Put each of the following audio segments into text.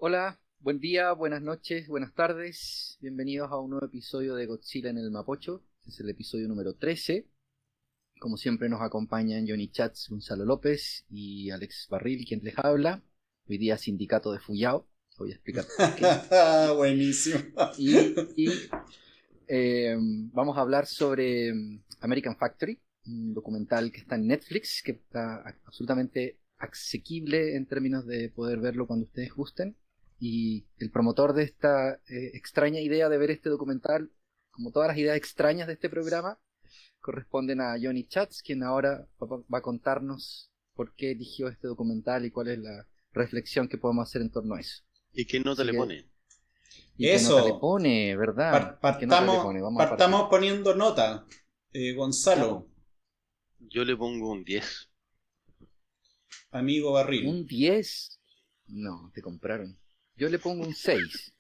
Hola, buen día, buenas noches, buenas tardes. Bienvenidos a un nuevo episodio de Godzilla en el Mapocho. Este es el episodio número 13. Como siempre nos acompañan Johnny Chats, Gonzalo López y Alex Barril, quien les habla. Hoy día sindicato de Fuyao. Voy a explicar por qué. Buenísimo. Y vamos a hablar sobre American Factory, un documental que está en Netflix, que está absolutamente asequible en términos de poder verlo cuando ustedes gusten. Y el promotor de esta extraña idea de ver este documental, como todas las ideas extrañas de este programa, corresponden a Johnny Chats, quien ahora va a contarnos por qué eligió este documental y cuál es la reflexión que podemos hacer en torno a eso. ¿Y qué nota Así le que, pone? y qué nota le Eso. pone, ¿verdad? ¿Y qué nota le pone? Vamos a partir. Partamos poniendo nota. Ya, po. Gonzalo, Yo le pongo un 10. amigo Barril. ¿Un 10? No, te compraron. Yo le pongo un 6.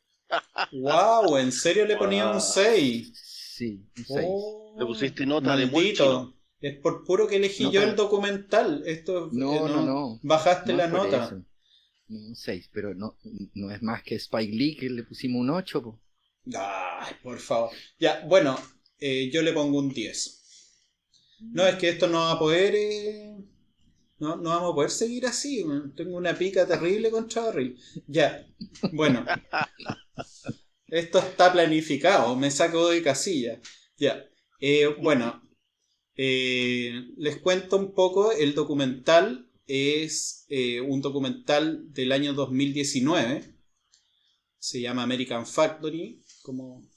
¡Wow! ¿En serio le ponía un Ah, 6? Sí, un 6. le ¡Oh! pusiste nota de muy chino. Maldito. Es por puro que elegí yo el Nota... documental. No, no, No. no. Bajaste No es la por nota. eso. No, un 6, pero no es más que Spike Lee, que le pusimos un 8, po. Ay, por favor. Ya, bueno, yo le pongo un 10. No, es que esto no va a poder. No vamos a poder seguir así. Man. Tengo una pica terrible contra Barril. Ya, bueno, esto está planificado. Me saco de casilla. Ya, bueno, les cuento un poco. El documental es un documental del año 2019. Se llama American Factory, como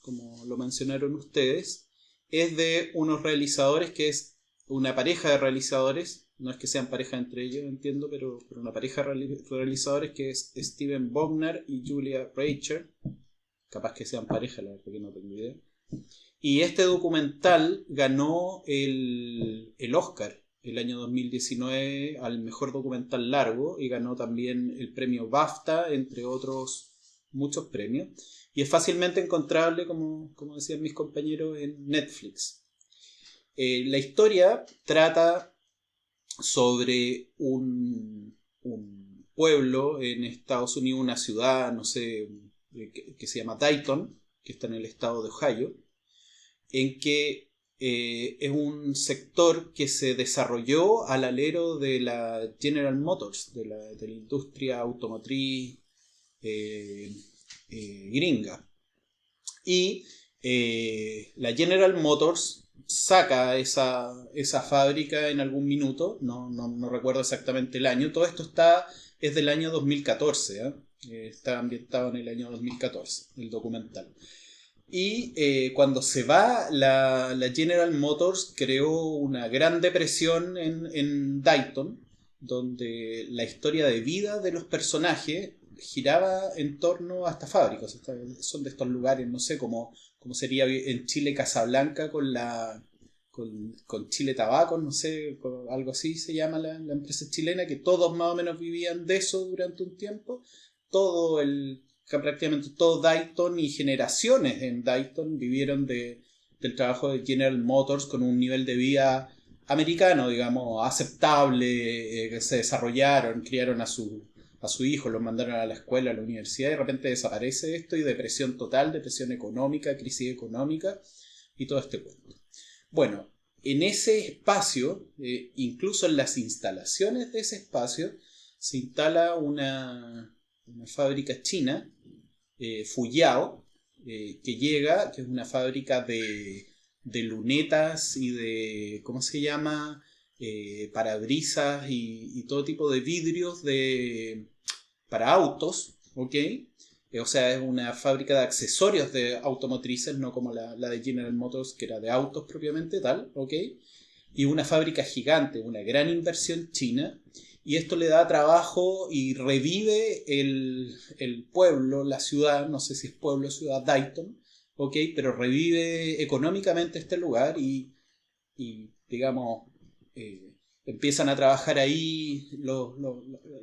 lo mencionaron ustedes. Es de unos realizadores que es una pareja de realizadores. No es que sean pareja entre ellos, entiendo, pero una pareja de realizadores que es Steven Bognar y Julia Reicher. Capaz que sean pareja, la verdad que no tengo idea. Y este documental ganó el Oscar el año 2019 al mejor documental largo y ganó también el premio BAFTA, entre otros muchos premios. Y es fácilmente encontrable, como decían mis compañeros, en Netflix. La historia trata sobre un pueblo en Estados Unidos, una ciudad, no sé, que se llama Dayton, que está en el estado de Ohio, en que es un sector que se desarrolló al alero de la General Motors, de la industria automotriz gringa. Y la General Motors saca esa fábrica en algún minuto, no recuerdo exactamente el año, todo esto es del año 2014, ¿eh? Está ambientado en el año 2014, el documental. Y cuando se va, la General Motors creó una gran depresión en Dayton, donde la historia de vida de los personajes giraba en torno a esta fábrica. O sea, son de estos lugares, no sé, como sería en Chile Casablanca con Chile Tabaco, no sé, algo así se llama la empresa chilena, que todos más o menos vivían de eso durante un tiempo. Prácticamente todo Dayton y generaciones en Dayton vivieron del trabajo de General Motors con un nivel de vida americano, digamos, aceptable, que se desarrollaron, criaron a su hijo, los mandaron a la escuela, a la universidad, y de repente desaparece esto y depresión total, depresión económica, crisis económica y todo este cuento. Bueno, en ese espacio, incluso en las instalaciones de ese espacio, se instala una fábrica china, Fuyao, que llega, que es una fábrica de lunetas y de, ¿cómo se llama? Parabrisas y todo tipo de vidrios para autos, ¿ok? O sea, es una fábrica de accesorios de automotrices, no como la de General Motors, que era de autos propiamente tal, ¿ok? Y una fábrica gigante, una gran inversión china, y esto le da trabajo y revive el pueblo, la ciudad, no sé si es pueblo o ciudad, Dayton, ¿ok? Pero revive económicamente este lugar y digamos, empiezan a trabajar ahí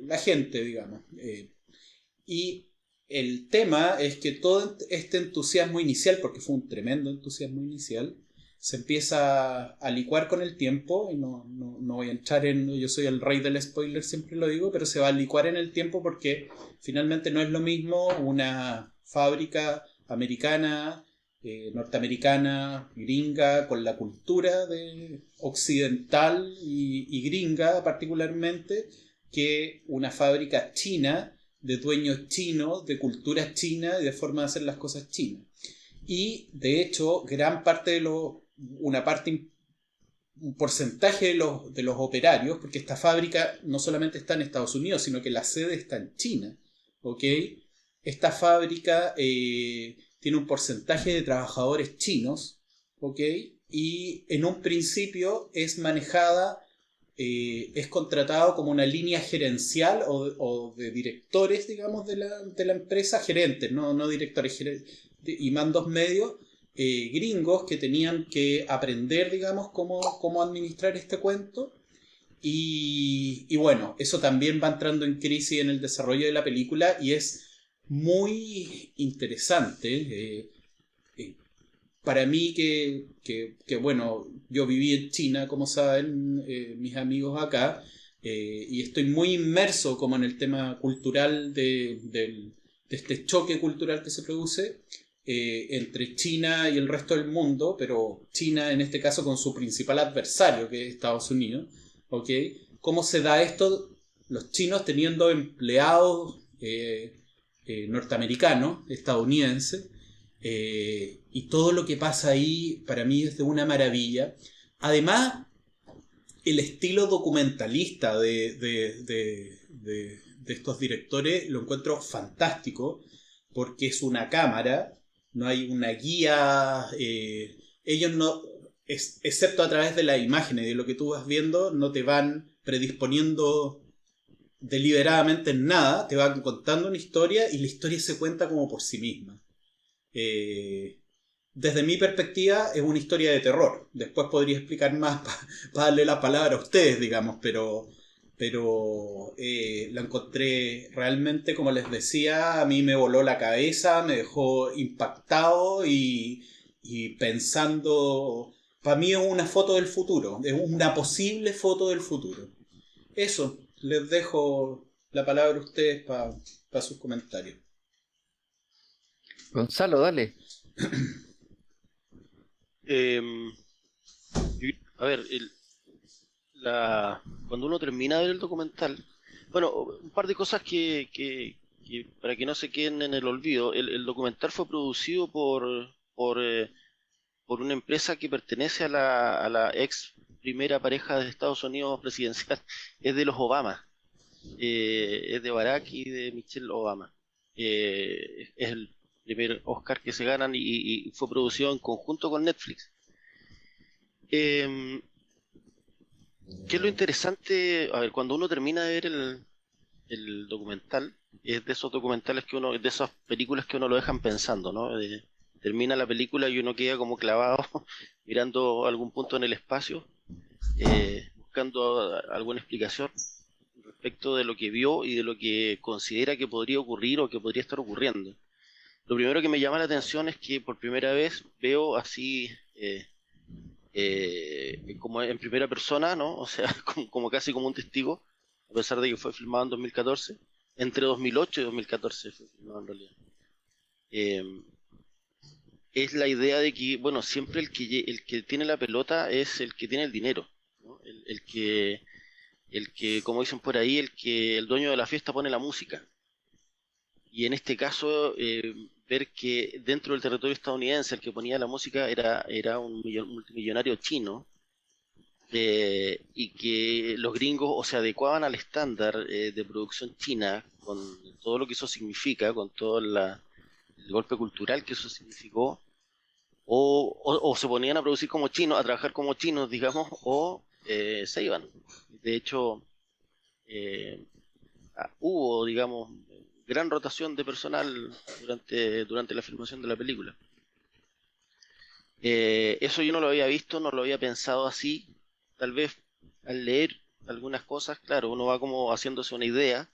la gente, digamos. Y el tema es que todo este entusiasmo inicial, porque fue un tremendo entusiasmo inicial, se empieza a licuar con el tiempo, y no voy a entrar en, yo soy el rey del spoiler, siempre lo digo, pero se va a licuar en el tiempo porque finalmente no es lo mismo una fábrica americana, norteamericana, gringa, con la cultura occidental y gringa particularmente, que una fábrica china, de dueños chinos, de cultura china y de forma de hacer las cosas chinas. Y de hecho, gran parte de una parte, un porcentaje de los operarios, porque esta fábrica no solamente está en Estados Unidos, sino que la sede está en China, ¿ok? Esta fábrica tiene un porcentaje de trabajadores chinos, ¿ok? Y en un principio es manejada, es contratado como una línea gerencial o de directores, digamos, de la empresa, gerentes, no directores, y mandos medios, gringos que tenían que aprender, digamos, cómo administrar este cuento. Y bueno, eso también va entrando en crisis en el desarrollo de la película y es muy interesante. Para mí bueno, yo viví en China, como saben mis amigos acá, y estoy muy inmerso como en el tema cultural de este choque cultural que se produce entre China y el resto del mundo, pero China en este caso con su principal adversario, que es Estados Unidos, ¿ok? ¿Cómo se da esto? Los chinos teniendo empleados norteamericanos, estadounidenses, y todo lo que pasa ahí para mí es de una maravilla. Además, el estilo documentalista de estos directores lo encuentro fantástico porque es una cámara, no hay una guía, ellos no, excepto a través de las imágenes y de lo que tú vas viendo, no te van predisponiendo deliberadamente en nada, te van contando una historia y la historia se cuenta como por sí misma. Desde mi perspectiva es una historia de terror. Después podría explicar más para darle la palabra a ustedes, digamos, pero la encontré realmente, como les decía, a mí me voló la cabeza, me dejó impactado y pensando, para mí es una foto del futuro, es una posible foto del futuro. Eso, les dejo la palabra a ustedes para sus comentarios. Gonzalo, dale. Em, a ver, cuando uno termina de ver el documental, bueno, un par de cosas que para que no se queden en el olvido, el documental fue producido por una empresa que pertenece a la ex primera pareja de Estados Unidos presidencial, es de los Obama, es de Barack y de Michelle Obama. Es el primer Oscar que se ganan y fue producido en conjunto con Netflix. Eh, ¿Qué es lo interesante? A ver, cuando uno termina de ver el documental, es de esos documentales que uno, de esas películas que uno lo dejan pensando, ¿no? Termina la película y uno queda como clavado mirando algún punto en el espacio, buscando alguna explicación respecto de lo que vio y de lo que considera que podría ocurrir o que podría estar ocurriendo. Lo primero que me llama la atención es que por primera vez veo así como en primera persona, ¿no? O sea, como casi como un testigo, a pesar de que fue filmado en 2014, entre 2008 y 2014 fue filmado en realidad. Eh, es la idea de que, bueno, siempre el que tiene la pelota es el que tiene el dinero, ¿no? El que, como dicen por ahí, el dueño de la fiesta pone la música. Y en este caso, ver que dentro del territorio estadounidense el que ponía la música era un multimillonario chino, y que los gringos o se adecuaban al estándar de producción china, con todo lo que eso significa, con todo el golpe cultural que eso significó, o se ponían a producir como chinos, a trabajar como chinos, digamos, o se iban. De hecho, eh, hubo, digamos, gran rotación de personal durante la filmación de la película. Eso yo no lo había visto, no lo había pensado así. Tal vez al leer algunas cosas, claro, uno va como haciéndose una idea,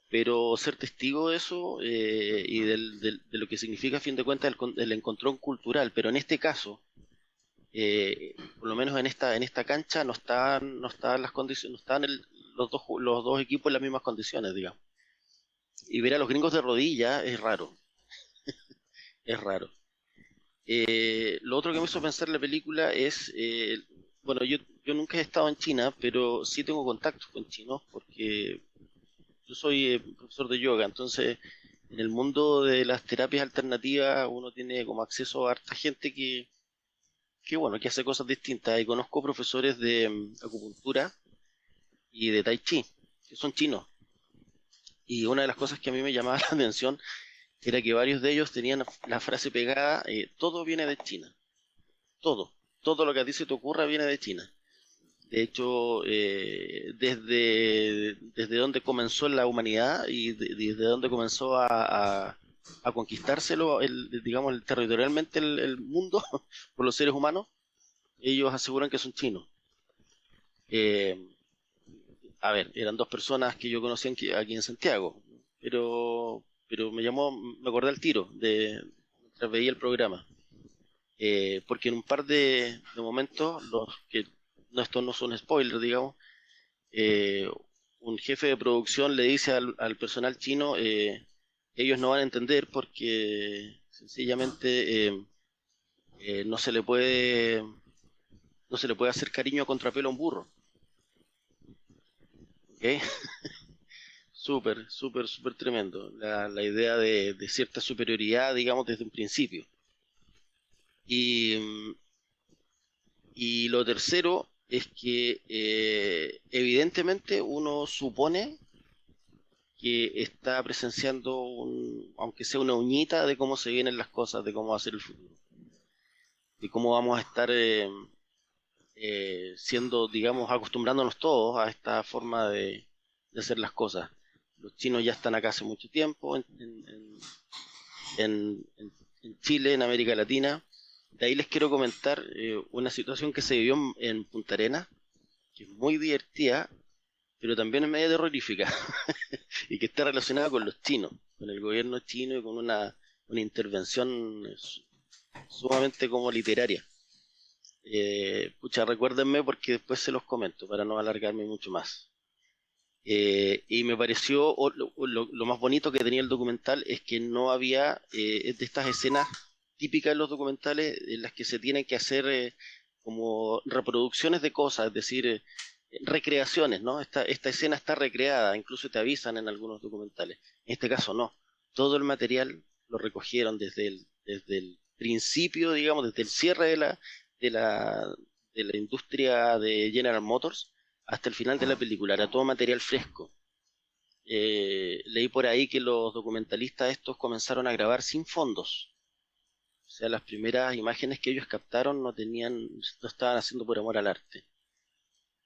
pero ser testigo de eso y de lo que significa a fin de cuentas el encontrón cultural, pero en este caso por lo menos en esta cancha no estaban las condiciones, no estaban los dos equipos en las mismas condiciones, digamos. Y ver a los gringos de rodilla es raro, es raro. Lo otro que me hizo pensar la película es, bueno, yo nunca he estado en China, pero sí tengo contactos con chinos porque yo soy profesor de yoga, entonces en el mundo de las terapias alternativas uno tiene como acceso a harta gente que bueno, que hace cosas distintas. Y conozco profesores de acupuntura y de tai chi, que son chinos. Y una de las cosas que a mí me llamaba la atención era que varios de ellos tenían la frase pegada, todo viene de China, todo lo que a ti se te ocurra viene de China. De hecho, desde donde comenzó la humanidad y desde donde comenzó a conquistárselo, digamos, territorialmente el mundo por los seres humanos, ellos aseguran que son chinos. Eh, a ver, eran dos personas que yo conocía aquí en Santiago, pero me acordé al tiro mientras veía el programa. Porque en un par de momentos, estos no son spoilers, digamos, eh, un jefe de producción le dice al personal chino, ellos no van a entender porque sencillamente no se le puede hacer cariño a contrapelo a un burro. ¿Ok? Súper, súper, súper tremendo. La idea de cierta superioridad, digamos, desde un principio. Y, y lo tercero es que evidentemente uno supone que está presenciando aunque sea una uñita de cómo se vienen las cosas, de cómo va a ser el futuro, de cómo vamos a estar siendo, digamos, acostumbrándonos todos a esta forma de hacer las cosas. Los chinos ya están acá hace mucho tiempo, en Chile, en América Latina. De ahí les quiero comentar una situación que se vivió en Punta Arenas, que es muy divertida, pero también es medio terrorífica, y que está relacionada con los chinos, con el gobierno chino y con una intervención sumamente como literaria. Pucha, recuérdenme porque después se los comento para no alargarme mucho más. Y me pareció, lo más bonito que tenía el documental es que no había de estas escenas típicas en los documentales en las que se tienen que hacer como reproducciones de cosas, es decir, recreaciones, ¿no? Esta escena está recreada, incluso te avisan en algunos documentales. En este caso no. Todo el material lo recogieron desde el principio, digamos, desde el cierre de la, de la industria de General Motors hasta el final de la película. Era todo material fresco. Leí por ahí que los documentalistas estos comenzaron a grabar sin fondos. O sea, las primeras imágenes que ellos captaron no estaban haciendo por amor al arte.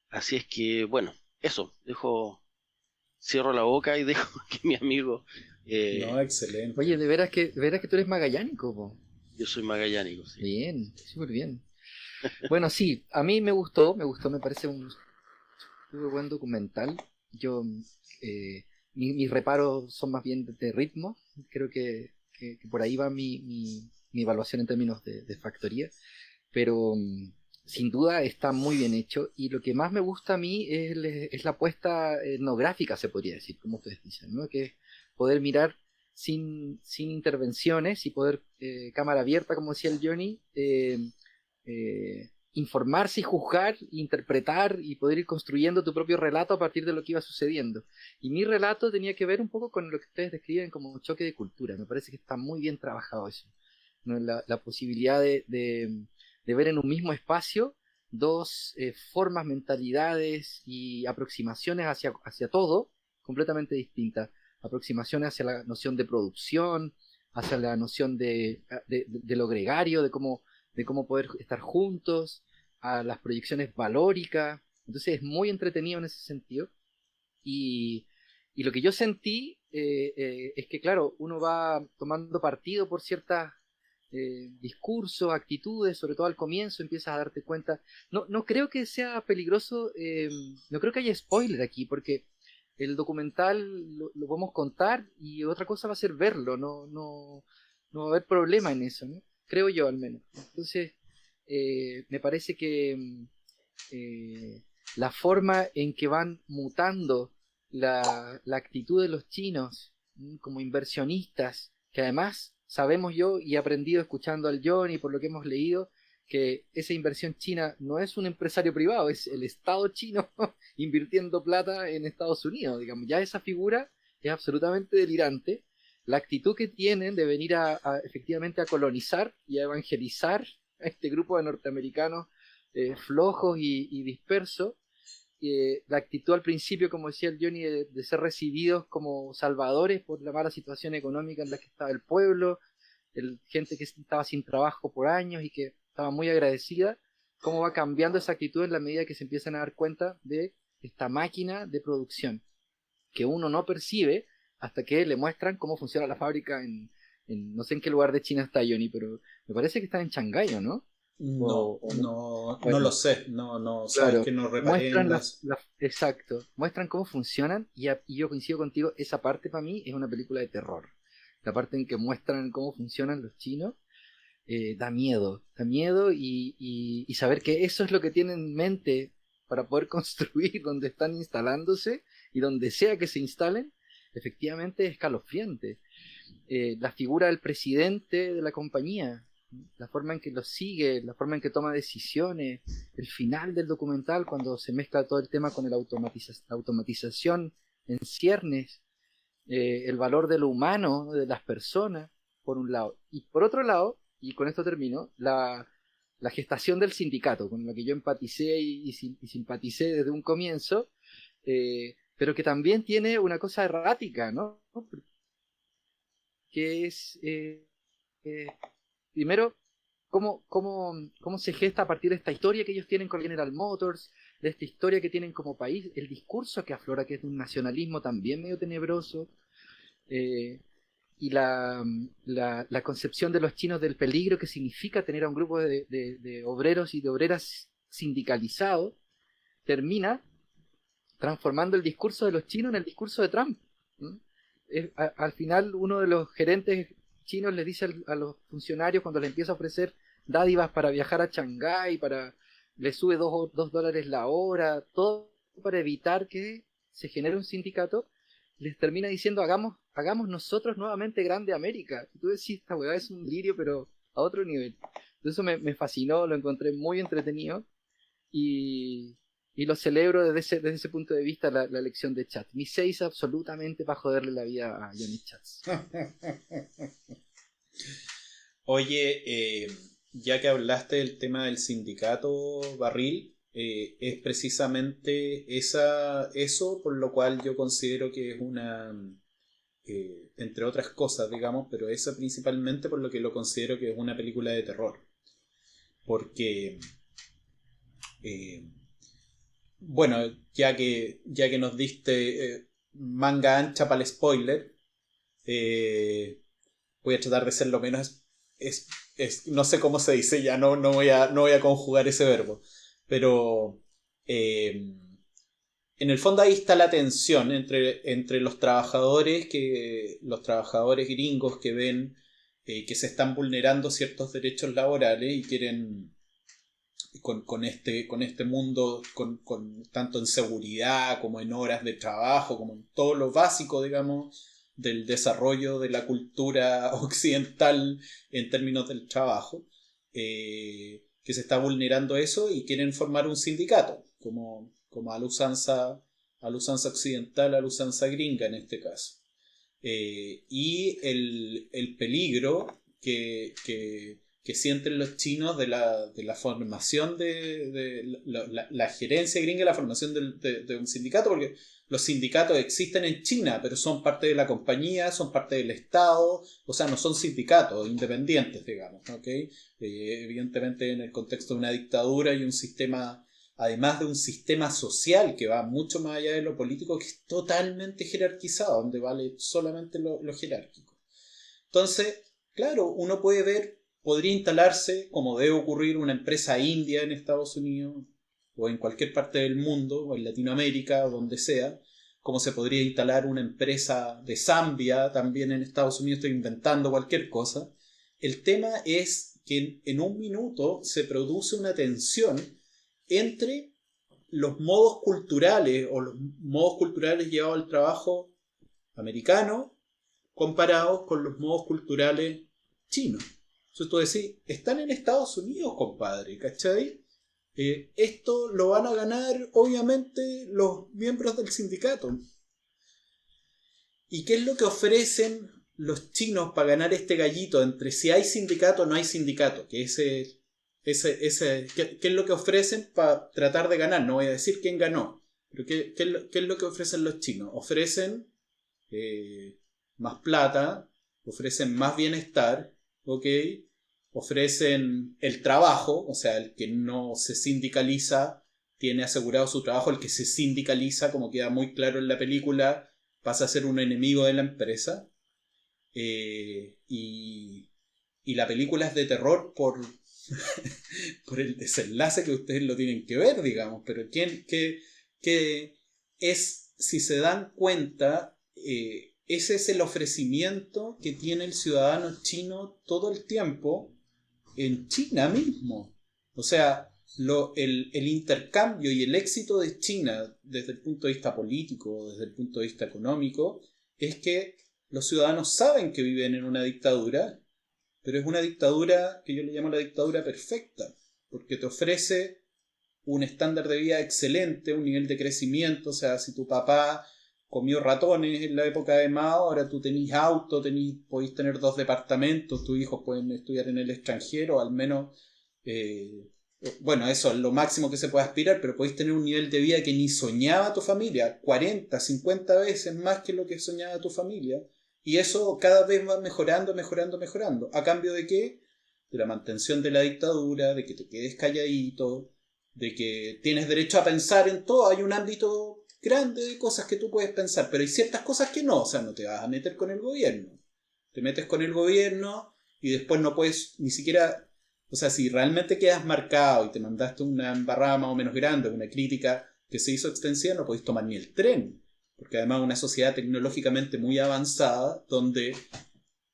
Así es que, bueno, eso, cierro la boca y dejo que mi amigo... No, excelente. Oye, de veras que tú eres magallánico, po. Yo soy magallánico, sí. Bien, súper bien. Bueno, sí, a mí me parece un muy buen documental. Yo, mis reparos son más bien de ritmo. Creo que por ahí va mi evaluación en términos de factoría. Pero sin duda está muy bien hecho. Y lo que más me gusta a mí es la apuesta etnográfica, se podría decir, como ustedes dicen, ¿no? Que es poder mirar sin intervenciones y poder, cámara abierta, como decía el Johnny, informarse y juzgar, interpretar y poder ir construyendo tu propio relato a partir de lo que iba sucediendo. Y mi relato tenía que ver un poco con lo que ustedes describen como choque de cultura. Me parece que está muy bien trabajado eso, ¿no? La posibilidad de ver en un mismo espacio dos formas, mentalidades y aproximaciones hacia todo completamente distintas. Aproximaciones hacia la noción de producción, hacia la noción de lo gregario, de cómo poder estar juntos, a las proyecciones valóricas. Entonces es muy entretenido en ese sentido. Y lo que yo sentí es que, claro, uno va tomando partido por ciertas discursos, actitudes, sobre todo al comienzo empiezas a darte cuenta. No creo que sea peligroso, no creo que haya spoiler aquí, porque el documental lo podemos contar y otra cosa va a ser verlo, no va a haber problema en eso, ¿no? Creo yo al menos. Entonces, me parece que la forma en que van mutando la actitud de los chinos como inversionistas, que además sabemos yo y he aprendido escuchando al John y por lo que hemos leído, que esa inversión china no es un empresario privado, es el Estado chino invirtiendo plata en Estados Unidos, digamos. Ya esa figura es absolutamente delirante. La actitud que tienen de venir efectivamente a colonizar y a evangelizar a este grupo de norteamericanos flojos y dispersos. La actitud al principio, como decía el Johnny, de ser recibidos como salvadores por la mala situación económica en la que estaba el pueblo, gente que estaba sin trabajo por años y que estaba muy agradecida, cómo va cambiando esa actitud en la medida que se empiezan a dar cuenta de esta máquina de producción que uno no percibe hasta que le muestran cómo funciona la fábrica no sé en qué lugar de China está Johnny, pero me parece que está en Shanghái, ¿o no? No Bueno, lo sé, no, sabes claro, que no reparé muestran en las... exacto, muestran cómo funcionan y yo coincido contigo, esa parte para mí es una película de terror. La parte en que muestran cómo funcionan los chinos da miedo y saber que eso es lo que tienen en mente para poder construir donde están instalándose y donde sea que se instalen, efectivamente es escalofriante. La figura del presidente de la compañía, la forma en que lo sigue, la forma en que toma decisiones, el final del documental cuando se mezcla todo el tema con la automatización en ciernes, el valor de lo humano, de las personas, por un lado. Y por otro lado, y con esto termino, la gestación del sindicato, con la que yo empaticé y simpaticé desde un comienzo, pero que también tiene una cosa errática, ¿no? Que es, primero, cómo se gesta a partir de esta historia que ellos tienen con General Motors, de esta historia que tienen como país, el discurso que aflora, que es de un nacionalismo también medio tenebroso, eh, y la concepción de los chinos del peligro que significa tener a un grupo de obreros y de obreras sindicalizados, termina transformando el discurso de los chinos en el discurso de Trump. Al final uno de los gerentes chinos les dice a los funcionarios cuando les empieza a ofrecer dádivas para viajar a Shanghái, les sube $2 la hora, todo para evitar que se genere un sindicato, les termina diciendo hagamos nosotros nuevamente grande América. Y tú decís, esta weá es un lirio pero a otro nivel. Entonces eso me fascinó, lo encontré muy entretenido y lo celebro desde ese punto de vista la elección de Chat. Mi 6 absolutamente para joderle la vida a Johnny Chats. Oye, ya que hablaste del tema del sindicato Barril, es precisamente eso por lo cual yo considero que es una, entre otras cosas, digamos, pero eso principalmente por lo que lo considero que es una película de terror. Porque, bueno, ya que nos diste manga ancha para el spoiler, voy a tratar de ser lo menos no sé cómo se dice, ya no voy a conjugar ese verbo, pero en el fondo ahí está la tensión entre los trabajadores gringos que ven que se están vulnerando ciertos derechos laborales y quieren con este mundo tanto en seguridad como en horas de trabajo como en todo lo básico, digamos, del desarrollo de la cultura occidental en términos del trabajo, que se está vulnerando eso y quieren formar un sindicato como a la usanza occidental, a la usanza gringa en este caso. Y el peligro que sienten los chinos de la formación de la gerencia gringa, la formación de un sindicato, porque los sindicatos existen en China, pero son parte de la compañía, son parte del Estado, o sea, no son sindicatos independientes, digamos, ¿ok? Evidentemente en el contexto de una dictadura y un sistema, además de un sistema social que va mucho más allá de lo político, que es totalmente jerarquizado, donde vale solamente lo jerárquico. Entonces, claro, uno podría instalarse, como debe ocurrir, una empresa india en Estados Unidos, o en cualquier parte del mundo, o en Latinoamérica, o donde sea, como se podría instalar una empresa de Zambia también en Estados Unidos, estoy inventando cualquier cosa. El tema es que en un minuto se produce una tensión entre los modos culturales o los modos culturales llevados al trabajo americano comparados con los modos culturales chinos. Entonces tú decís, están en Estados Unidos, compadre, ¿cachai? Esto lo van a ganar obviamente los miembros del sindicato. ¿Y qué es lo que ofrecen los chinos para ganar este gallito entre si hay sindicato o no hay sindicato? ¿Qué es lo que ofrecen para tratar de ganar? No voy a decir quién ganó, pero ¿qué es lo que ofrecen los chinos? Ofrecen más plata, ofrecen más bienestar, ¿ok? Ofrecen el trabajo, o sea, el que no se sindicaliza tiene asegurado su trabajo, el que se sindicaliza, como queda muy claro en la película, pasa a ser un enemigo de la empresa. Y la película es de terror por el desenlace que ustedes lo tienen que ver, digamos, pero que es, si se dan cuenta, ese es el ofrecimiento que tiene el ciudadano chino todo el tiempo en China mismo. O sea, el intercambio y el éxito de China desde el punto de vista político, desde el punto de vista económico, es que los ciudadanos saben que viven en una dictadura, pero es una dictadura que yo le llamo la dictadura perfecta, porque te ofrece un estándar de vida excelente, un nivel de crecimiento. O sea, si tu papá comió ratones en la época de Mao, ahora tú tenés auto, podéis tener 2 departamentos, tus hijos pueden estudiar en el extranjero, al menos, bueno, eso es lo máximo que se puede aspirar, pero podéis tener un nivel de vida que ni soñaba tu familia, 40, 50 veces más que lo que soñaba tu familia, y eso cada vez va mejorando, mejorando, mejorando. ¿A cambio de qué? De la mantención de la dictadura, de que te quedes calladito, de que tienes derecho a pensar en todo. Hay un ámbito grande de cosas que tú puedes pensar, pero hay ciertas cosas que no. O sea, no te vas a meter con el gobierno. Te metes con el gobierno y después no puedes ni siquiera... O sea, si realmente quedas marcado y te mandaste una embarrada más o menos grande, una crítica que se hizo extensiva, no podés tomar ni el tren. Porque además es una sociedad tecnológicamente muy avanzada donde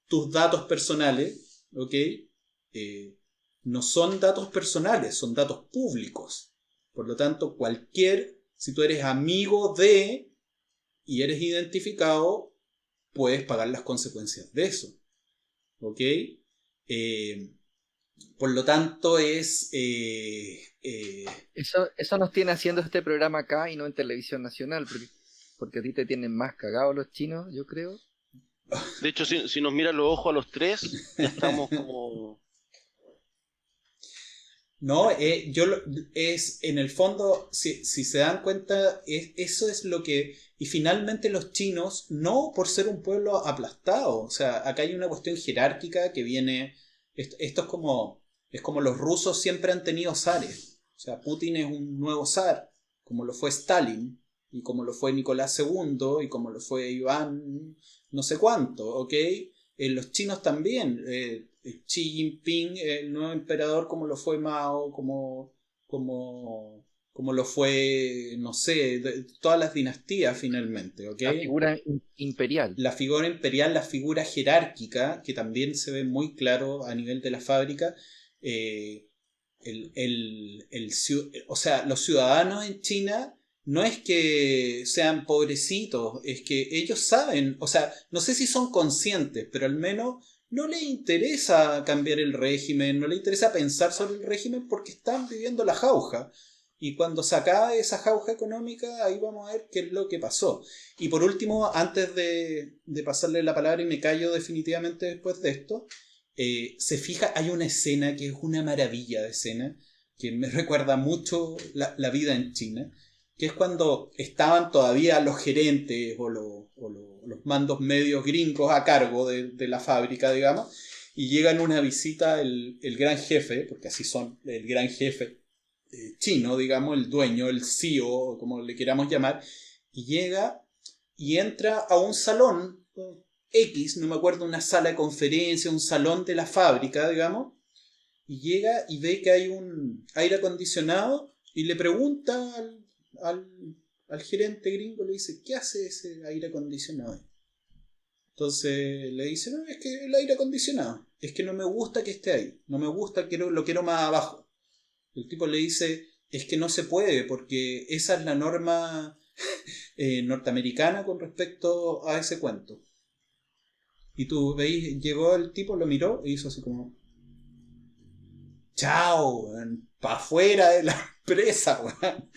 tus datos personales, ¿ok? No son datos personales, son datos públicos. Por lo tanto, si tú eres amigo de y eres identificado, puedes pagar las consecuencias de eso. ¿Ok? Por lo tanto, Eso nos tiene haciendo este programa acá y no en televisión nacional, porque a ti te tienen más cagados los chinos, yo creo. De hecho, si nos miran los ojos a los tres, ya estamos como... No, es en el fondo, si se dan cuenta, eso es lo que... Y finalmente los chinos, no por ser un pueblo aplastado, o sea, acá hay una cuestión jerárquica que viene... Esto es como los rusos siempre han tenido zares. O sea, Putin es un nuevo zar, como lo fue Stalin, y como lo fue Nicolás II, y como lo fue Iván no sé cuánto, ¿ok? Los chinos también, Xi Jinping, el nuevo emperador, como lo fue Mao, como lo fue, no sé, todas las dinastías finalmente, ¿ok? La figura imperial. La figura imperial, la figura jerárquica, que también se ve muy claro a nivel de la fábrica. O sea, los ciudadanos en China no es que sean pobrecitos, es que ellos saben, o sea, no sé si son conscientes, pero al menos no les interesa cambiar el régimen, no les interesa pensar sobre el régimen porque están viviendo la jauja. Y cuando se acabe esa jauja económica, ahí vamos a ver qué es lo que pasó. Y por último, antes de pasarle la palabra y me callo definitivamente después de esto, se fija, hay una escena que es una maravilla de escena, que me recuerda mucho la vida en China, que es cuando estaban todavía los gerentes o los mandos medios gringos a cargo de la fábrica, digamos, y llega en una visita el gran jefe, porque así son, el gran jefe chino, digamos, el dueño, el CEO, como le queramos llamar, y llega y entra a un salón X, no me acuerdo, una sala de conferencia, un salón de la fábrica, digamos, y llega y ve que hay un aire acondicionado y le pregunta al gerente gringo, le dice, ¿qué hace ese aire acondicionado? Entonces le dice, no, es que el aire acondicionado, es que no me gusta que esté ahí, no me gusta, lo quiero más abajo. El tipo le dice, es que no se puede, porque esa es la norma norteamericana con respecto a ese cuento. Y tú veis, llegó el tipo, lo miró y hizo así como, chao, para afuera de la empresa, weón.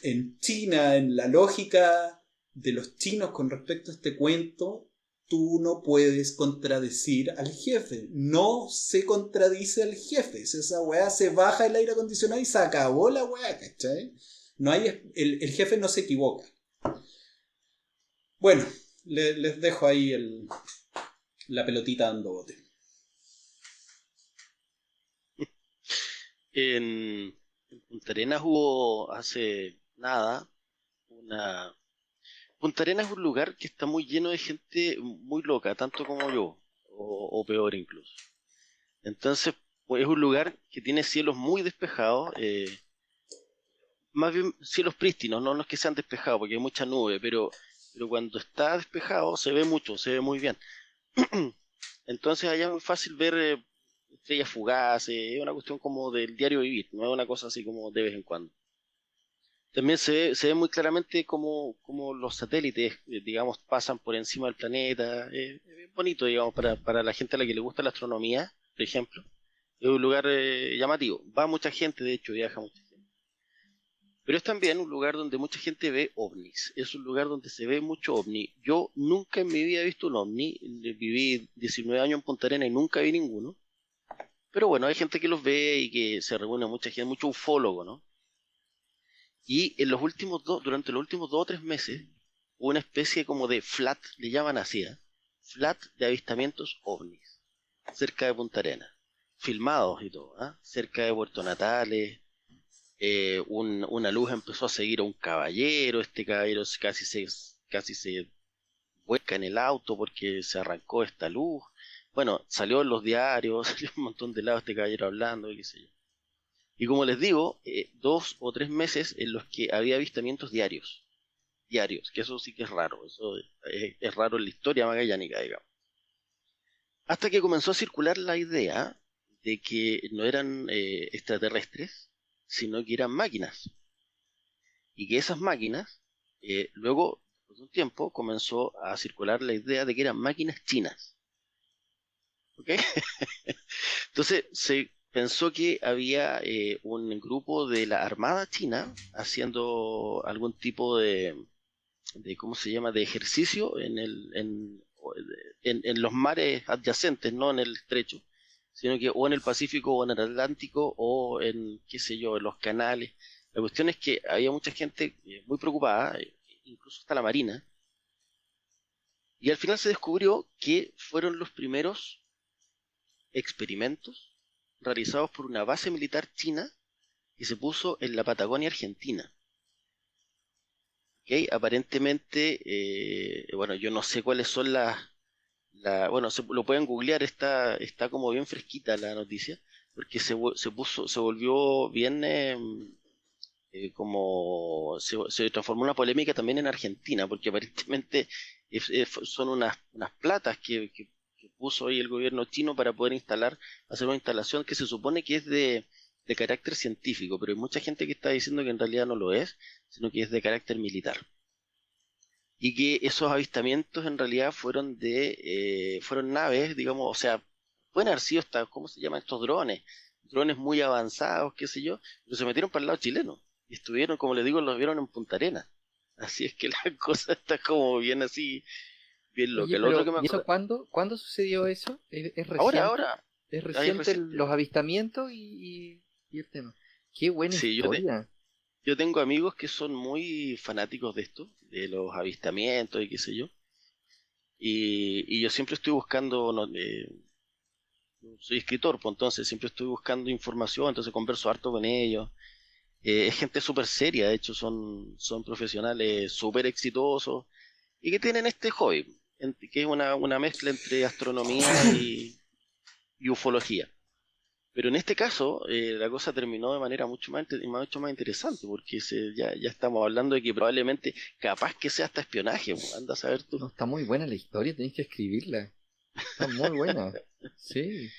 En China, en la lógica de los chinos con respecto a este cuento, tú no puedes contradecir al jefe. No se contradice al jefe. Si esa weá se baja el aire acondicionado y se acabó la weá, ¿cachai? No hay, el jefe no se equivoca. Bueno, les dejo ahí la pelotita dando bote. En Punta Arenas hubo hace nada una... Punta Arenas es un lugar que está muy lleno de gente muy loca, tanto como yo, o peor incluso. Entonces, pues, es un lugar que tiene cielos muy despejados, más bien cielos prístinos, no es que sean despejados, porque hay mucha nube, pero cuando está despejado se ve mucho, se ve muy bien. Entonces allá es muy fácil ver estrellas fugaces, es una cuestión como del diario vivir, no es una cosa así como de vez en cuando. También se ve muy claramente como los satélites, digamos, pasan por encima del planeta. Es bonito, digamos, para la gente a la que le gusta la astronomía, por ejemplo. Es un lugar llamativo. Va mucha gente, de hecho, viaja mucha gente. Pero es también un lugar donde mucha gente ve ovnis. Es un lugar donde se ve mucho ovni. Yo nunca en mi vida he visto un ovni. Viví 19 años en Punta Arenas y nunca vi ninguno. Pero bueno, hay gente que los ve y que se reúne mucha gente, mucho ufólogo, ¿no? Y durante los últimos 2 o 3 meses, hubo una especie como de flat, le llaman así, ¿eh? Flat de avistamientos ovnis, cerca de Punta Arenas, filmados y todo, ¿eh? Cerca de Puerto Natales, una luz empezó a seguir a un caballero, este caballero casi se vuelca en el auto porque se arrancó esta luz. Bueno, salió en los diarios, salió un montón de lados este caballero hablando y qué sé yo. Y como les digo, 2 o 3 meses en los que había avistamientos diarios, que eso sí que es raro, eso es raro en la historia magallánica, digamos. Hasta que comenzó a circular la idea de que no eran extraterrestres, sino que eran máquinas. Y que esas máquinas, luego, por un tiempo, comenzó a circular la idea de que eran máquinas chinas. ¿Ok? Entonces se pensó que había un grupo de la Armada China haciendo algún tipo de ¿cómo se llama?, de ejercicio en los mares adyacentes, no en el estrecho, sino que o en el Pacífico o en el Atlántico o en, qué sé yo, en los canales. La cuestión es que había mucha gente muy preocupada, incluso hasta la Marina, y al final se descubrió que fueron los primeros experimentos realizados por una base militar china que se puso en la Patagonia Argentina. ¿Okay? Aparentemente, bueno, yo no sé cuáles son bueno, lo pueden googlear, está como bien fresquita la noticia, porque se volvió bien, como se transformó en una polémica también en Argentina, porque aparentemente son unas platas que puso ahí el gobierno chino para poder hacer una instalación que se supone que es de carácter científico, pero hay mucha gente que está diciendo que en realidad no lo es, sino que es de carácter militar. Y que esos avistamientos en realidad fueron naves, digamos, o sea, pueden haber sido ¿cómo se llaman estos drones? Drones muy avanzados, qué sé yo, pero se metieron para el lado chileno. Y estuvieron, como les digo, los vieron en Punta Arenas. Así es que la cosa está como bien así, bien loca. Oye, Lo otro pero que me ¿y eso acuerdo, cuándo sucedió eso? ¿Es ahora, reciente? ahora, ¿Es ahí reciente reciente. los avistamientos y el tema? Qué buena Sí, historia. yo tengo amigos que son muy fanáticos de esto, de los avistamientos y qué sé yo. Y yo siempre estoy buscando, no, soy escritor, pues entonces siempre estoy buscando información, entonces converso harto con ellos. Es gente súper seria, de hecho son profesionales súper exitosos y que tienen este hobby, que es una mezcla entre astronomía y ufología. Pero en este caso, la cosa terminó de manera mucho más interesante, porque ya estamos hablando de que probablemente, capaz que sea hasta espionaje, po, anda a saber tú. No, está muy buena la historia, tenéis que escribirla. Está muy buena. Sí,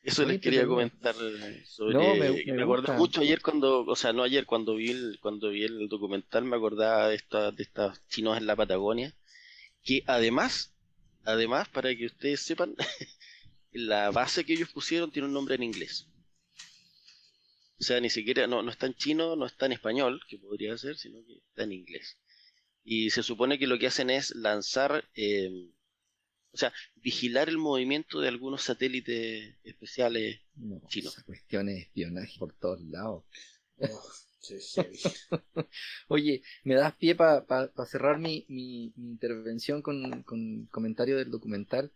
Eso muy les quería entretenida. comentar No, sobre, me me acordé gusta. mucho ayer cuando, o sea, no ayer, cuando vi el documental, me acordaba de estas chinos en la Patagonia, que además, para que ustedes sepan, la base que ellos pusieron tiene un nombre en inglés. O sea, ni siquiera, no está en chino, no está en español, que podría ser, sino que está en inglés. Y se supone que lo que hacen es lanzar, o sea, vigilar el movimiento de algunos satélites especiales No, chinos. esa cuestión es espionaje por todos lados. Oh, qué heavy. Oye, me das pie para cerrar mi intervención con comentario del documental.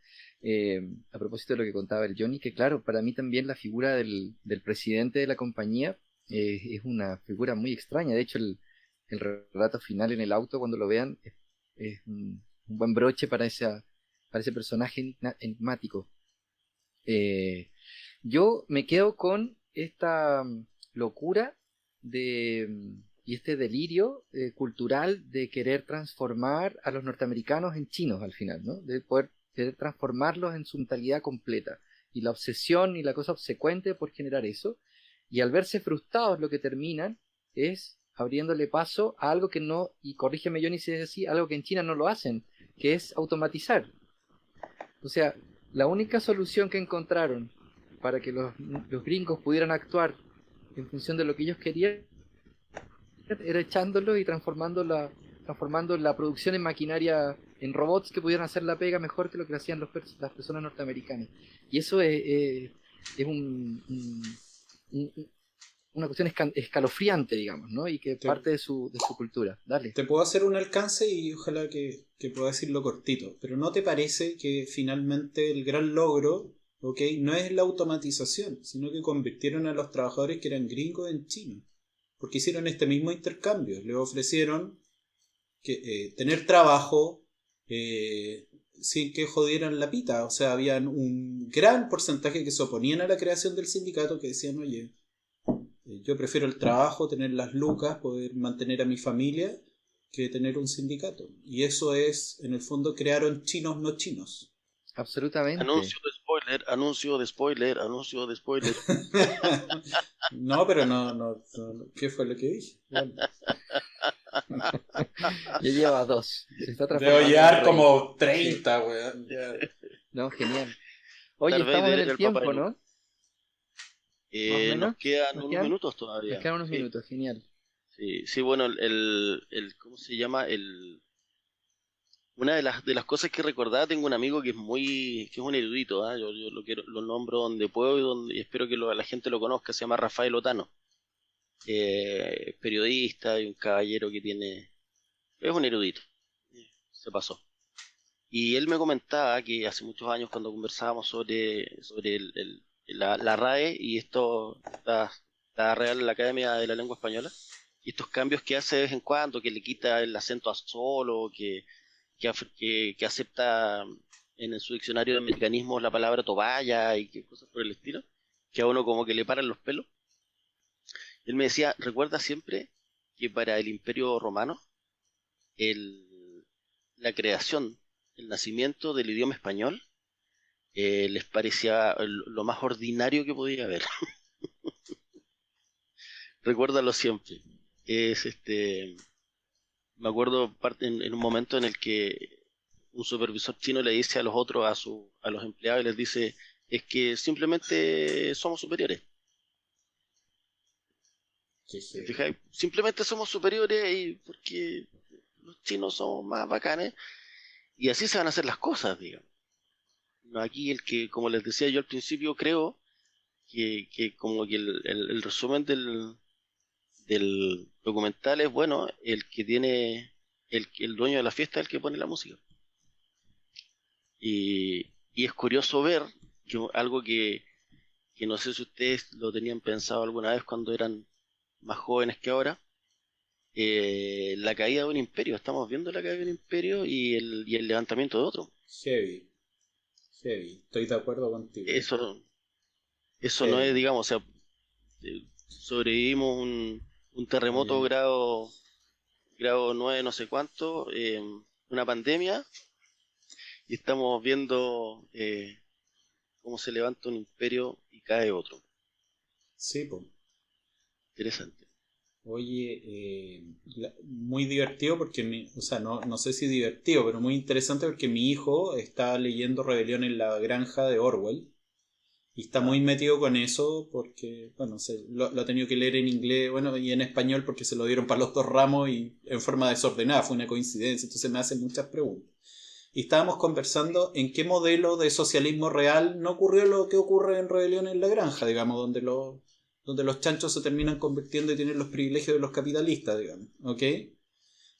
A propósito de lo que contaba el Johnny, que claro, para mí también la figura del presidente de la compañía es una figura muy extraña. De hecho, el relato final en el auto, cuando lo vean, es un buen broche para ese personaje enigmático. Eh, yo me quedo con esta locura y este delirio cultural de querer transformar a los norteamericanos en chinos al final, ¿no? De poder querer transformarlos en su mentalidad completa. Y la obsesión y la cosa obsecuente por generar eso. Y al verse frustrados, lo que terminan es abriéndole paso a algo que no, y corrígeme Johnny si es así, algo que en China no lo hacen, que es automatizar. O sea, la única solución que encontraron para que los gringos pudieran actuar en función de lo que ellos querían era echándolo y transformando la producción en maquinaria, en robots que pudieran hacer la pega mejor que lo que hacían las personas norteamericanas. Y eso es una cuestión escalofriante, digamos, ¿no? Y que Te, parte de su cultura. Dale. te puedo hacer un alcance y ojalá que pueda decirlo cortito, pero ¿no te parece que finalmente el gran logro, ok, no es la automatización, sino que convirtieron a los trabajadores que eran gringos en chinos? Porque hicieron este mismo intercambio, les ofrecieron tener trabajo sin que jodieran la pita. O sea, habían un gran porcentaje que se oponían a la creación del sindicato que decían, oye, yo prefiero el trabajo, tener las lucas, poder mantener a mi familia, que tener un sindicato. Y eso es, en el fondo, crearon chinos no chinos. Absolutamente. Anuncio de spoiler, anuncio de spoiler. No, pero no, ¿qué fue lo que dije? Bueno, Ya lleva dos. Se está debo transformando en llevar rey. como Sí. 30, weón. Ya. No, genial. Oye, Darth estamos Vader en era el el Papá de tiempo, Luke. ¿no? Más o Nos menos. quedan unos minutos Nos todavía. quedan unos Sí, minutos, genial. sí, sí, bueno, ¿cómo se llama? Una de las cosas que recordaba, tengo un amigo que es un erudito, ¿ah? Yo lo nombro donde puedo y espero que la gente lo conozca, se llama Rafael Otano. Periodista y un caballero es un erudito, se pasó. Y él me comentaba que hace muchos años cuando conversábamos sobre la RAE y la Real Academia de la Lengua Española, y estos cambios que hace de vez en cuando, que le quita el acento a solo, que acepta en su diccionario de mecanismos la palabra toballa y que cosas por el estilo, que a uno como que le paran los pelos. Él me decía, recuerda siempre que para el Imperio Romano, el, la creación, el nacimiento del idioma español, les parecía lo más ordinario que podía haber. Recuérdalo siempre. Es me acuerdo en un momento en el que un supervisor chino le dice a los otros, a los empleados, y les dice, es que simplemente somos superiores. Qué ¿Te heavy. fijas? Simplemente somos superiores y porque los chinos son más bacanes y así se van a hacer las cosas, digamos. No, aquí el que, como les decía yo al principio, creo que como que el resumen del documental es, bueno, el que tiene, el dueño de la fiesta es el que pone la música. Y es curioso ver que algo que no sé si ustedes lo tenían pensado alguna vez cuando eran más jóvenes que ahora, la caída de un imperio. Estamos viendo la caída de un imperio y el levantamiento de otro. Heavy. Heavy. Estoy de acuerdo contigo. Eso, Eso no es, digamos, o sea, sobrevivimos un terremoto grado 9 no sé cuánto, una pandemia, y estamos viendo cómo se levanta un imperio y cae otro. Sí, pues. Interesante. Oye, muy divertido porque, o sea, no sé si divertido, pero muy interesante porque mi hijo está leyendo Rebelión en la Granja de Orwell y está muy metido con eso porque, bueno, lo ha tenido que leer en inglés, bueno, y en español porque se lo dieron para los dos ramos y en forma desordenada, fue una coincidencia, entonces me hacen muchas preguntas. Y estábamos conversando en qué modelo de socialismo real no ocurrió lo que ocurre en Rebelión en la Granja, digamos, donde los chanchos se terminan convirtiendo y tienen los privilegios de los capitalistas, digamos, ¿ok?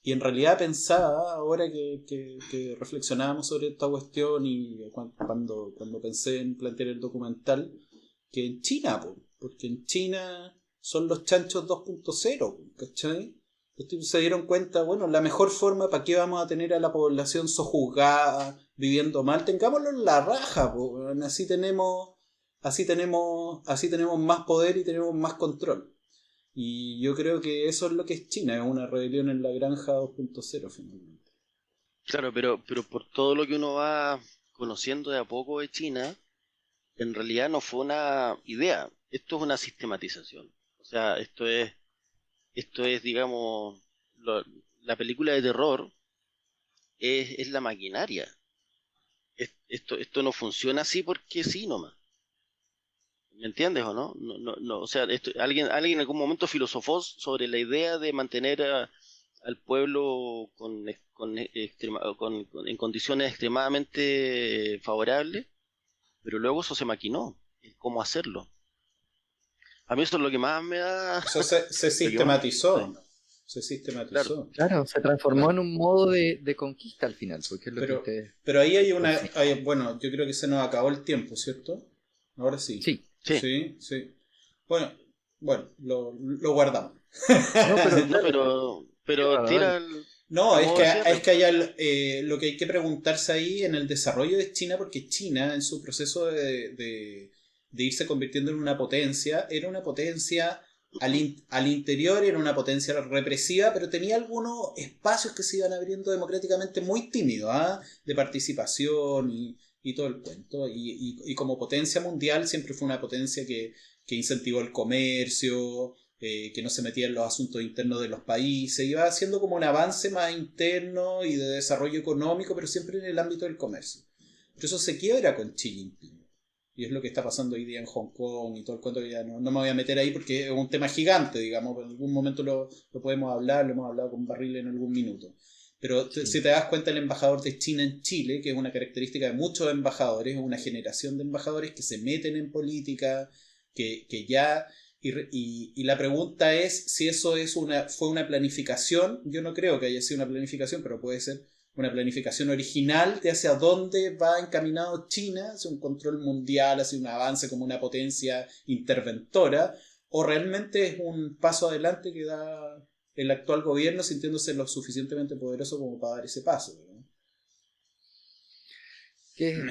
Y en realidad pensaba, ahora que reflexionábamos sobre esta cuestión y cuando pensé en plantear el documental, que en China, porque en China son los chanchos 2.0, ¿cachai? Los tipos se dieron cuenta, bueno, la mejor forma para qué vamos a tener a la población sojuzgada, viviendo mal, tengámoslo en la raja, así tenemos más poder y tenemos más control. Y yo creo que eso es lo que es China, es una rebelión en la granja 2.0 finalmente. Claro, pero por todo lo que uno va conociendo de a poco de China, en realidad no fue una idea, esto es una sistematización. O sea, esto es, digamos, la película de terror es la maquinaria. Esto no funciona así porque sí nomás. ¿Me entiendes o no? No, no, no, o sea, alguien en algún momento filosofó sobre la idea de mantener al pueblo en condiciones extremadamente favorables, pero luego eso se maquinó, cómo hacerlo. A mí eso es lo que más me da, Eso se lo que más me sistematizó. gusta. Se Claro, sistematizó. Claro, se transformó en un modo de conquista al final, porque es lo que Pero, ustedes pero ahí persiguen. bueno, yo creo que se nos acabó el tiempo, ¿cierto? Ahora sí. Sí, sí. Sí, sí. Bueno, lo guardamos. no, pero No, dale, pero llévala, dale. tira No, a es modo que, de cierre. lo que hay que preguntarse ahí en el desarrollo de China, porque China en su proceso de irse convirtiendo en una potencia, era una potencia al interior, era una potencia represiva, pero tenía algunos espacios que se iban abriendo democráticamente muy tímidos, ¿ah? De participación y todo el cuento. Y como potencia mundial siempre fue una potencia que incentivó el comercio, que no se metía en los asuntos internos de los países, iba haciendo como un avance más interno y de desarrollo económico, pero siempre en el ámbito del comercio. Pero eso se quiebra con Xi Jinping. Y es lo que está pasando hoy día en Hong Kong y todo el cuento que ya no me voy a meter ahí porque es un tema gigante, digamos, en algún momento lo podemos hablar, lo hemos hablado con Barril en algún minuto. Pero si Sí. te das cuenta, el embajador de China en Chile, que es una característica de muchos embajadores, es una generación de embajadores que se meten en política, que ya y la pregunta es si eso fue una planificación. Yo no creo que haya sido una planificación, pero puede ser una planificación original de hacia dónde va encaminado China, hacia un control mundial, hacia un avance como una potencia interventora, o realmente es un paso adelante que da el actual gobierno sintiéndose lo suficientemente poderoso como para dar ese paso, ¿no? Que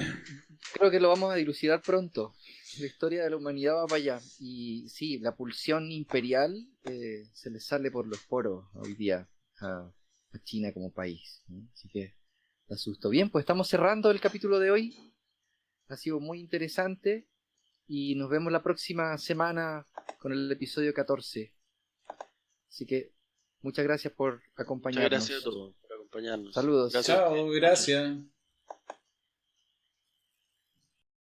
creo que lo vamos a dilucidar pronto. La historia de la humanidad va para allá. Y sí, la pulsión imperial se le sale por los poros hoy día a China como país, ¿no? Así que te asusto. Bien, pues estamos cerrando el capítulo de hoy. Ha sido muy interesante. Y nos vemos la próxima semana con el episodio 14. Así que muchas gracias por Muchas gracias a acompañarnos. todos por acompañarnos. Saludos. Gracias a Chao, ustedes. gracias.